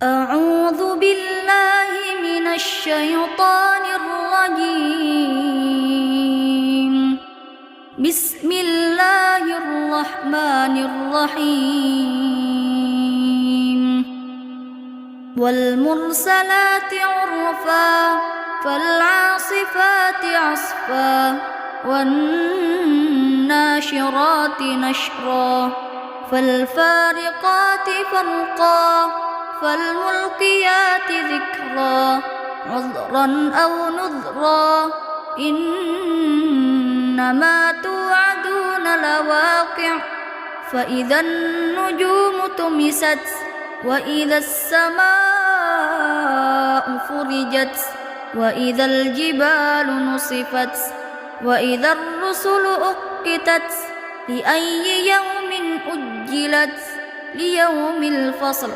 أعوذ بالله من الشيطان الرجيم. بسم الله الرحمن الرحيم. والمرسلات عرفا فالعاصفات عصفا والناشرات نشرا فالفارقات فرقا فالملقيات ذكرا عذرا أو نذرا إنما توعدون لواقع. فإذا النجوم طمست وإذا السماء فرجت وإذا الجبال نصفت وإذا الرسل أقتت لأي يوم أجلت ليوم الفصل